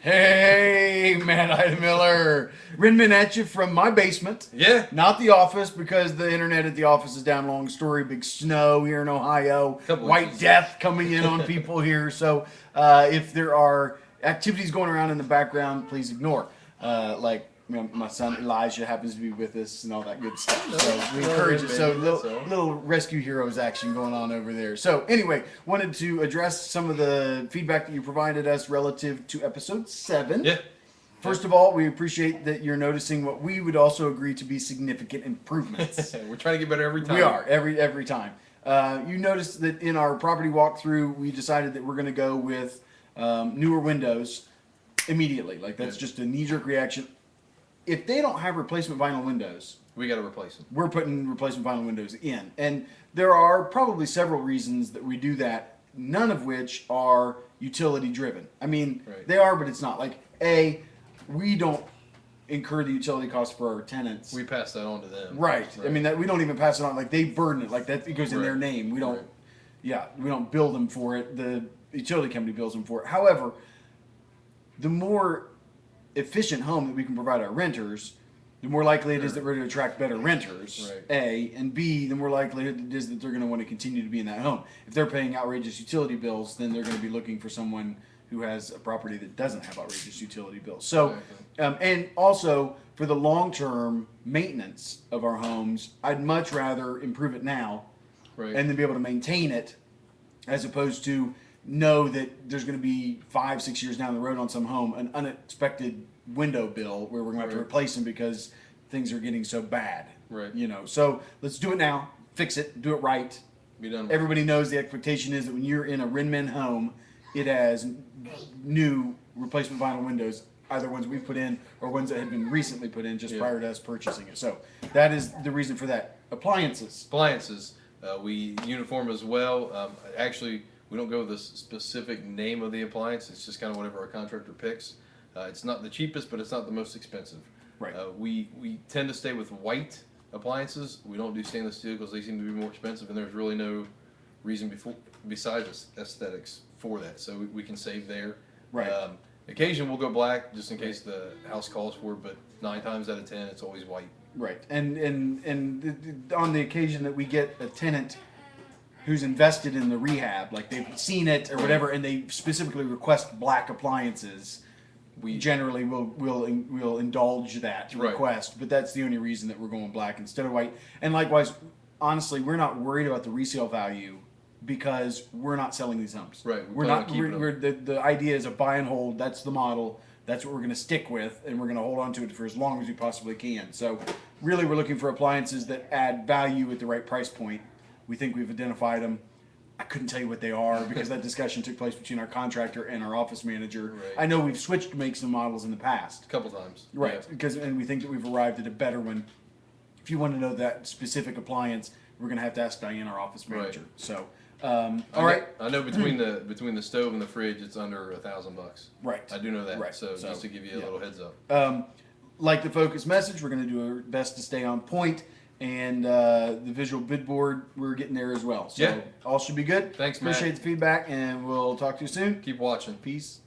Hey, Matt Ida Miller. Renman at you from my basement. Yeah. Not the office because the internet at the office is down. Long story. Big snow here in Ohio. Couple White inches. death coming in on people here. So if there are activities going around in the background, please ignore. Like my son Elijah happens to be with us and all that good stuff. So we encourage it. So little rescue heroes action going on over there. So anyway, wanted to address some of the feedback that you provided us relative to episode 7. Yeah. First of all, we appreciate that you're noticing what we would also agree to be significant improvements. We're trying to get better every time. We are every time. You noticed that in our property walkthrough, we decided that we're going to go with newer windows immediately. Like that's just a knee-jerk reaction. If they don't have replacement vinyl windows, We got to replace them. we're putting replacement vinyl windows in. And there are probably several reasons that we do that, none of which are utility driven. I mean, Right. they are, but it's not. Like, A, we don't incur the utility costs for our tenants. We pass that on to them. Right. I mean, that we don't even pass it on. Like, they burden it. Like, that it goes in their Right. name. We don't, Right. yeah, we don't bill them for it. The utility company bills them for it. However, the more efficient home that we can provide our renters, the more likely it is that we're going to attract better renters, Right. A, and B, the more likely it is that they're going to want to continue to be in that home. If they're paying outrageous utility bills, then they're going to be looking for someone who has a property that doesn't have outrageous utility bills. So, and also for the long-term maintenance of our homes, I'd much rather improve it now Right. and then be able to maintain it as opposed to know that there's going to be 5-6 years down the road on some home an unexpected window bill where we're going to have to Right. replace them because things are getting so bad. Right. You know, so let's do it now, fix it, do it right. Be done. Everybody knows the expectation is that when you're in a Renmen home, it has new replacement vinyl windows, either ones we've put in or ones that had been recently put in just prior to us purchasing it. So that is the reason for that. Appliances. Appliances. We uniform as well. Actually, we don't go with the specific name of the appliance. It's just kind of whatever our contractor picks. It's not the cheapest, but it's not the most expensive. Right. We tend to stay with white appliances. We don't do stainless steel because they seem to be more expensive, and there's really no reason besides aesthetics for that. So we can save there. Right. Occasion we'll go black just in case the house calls for it, but 9 times out of 10 it's always white. Right, and on the occasion that we get a tenant who's invested in the rehab, like they've seen it or whatever, and they specifically request black appliances, we generally will indulge that Right. request. But that's the only reason that we're going black instead of white. And likewise, honestly, we're not worried about the resale value because we're not selling these homes. Right, We're plan on not. keeping We're, the idea is a buy and hold. That's the model. That's what we're going to stick with, and we're going to hold on to it for as long as we possibly can. So, really, we're looking for appliances that add value at the right price point. We think we've identified them. I couldn't tell you what they are because that discussion took place between our contractor and our office manager. Right. I know we've switched makes and models in the past. A couple times. Right, Yeah. and we think that we've arrived at a better one. If you want to know that specific appliance, we're going to have to ask Diane, our office manager. Right. So, all right. I know between the stove and the fridge, it's under $1,000. Right. I do know that. Right. So So, just to give you a yeah. little heads up. Like the focus message, we're going to do our best to stay on point, and the visual bid board, we're getting there as well. So Yeah. all should be good. Thanks, Matt. Appreciate the feedback, and we'll talk to you soon. Keep watching. Peace.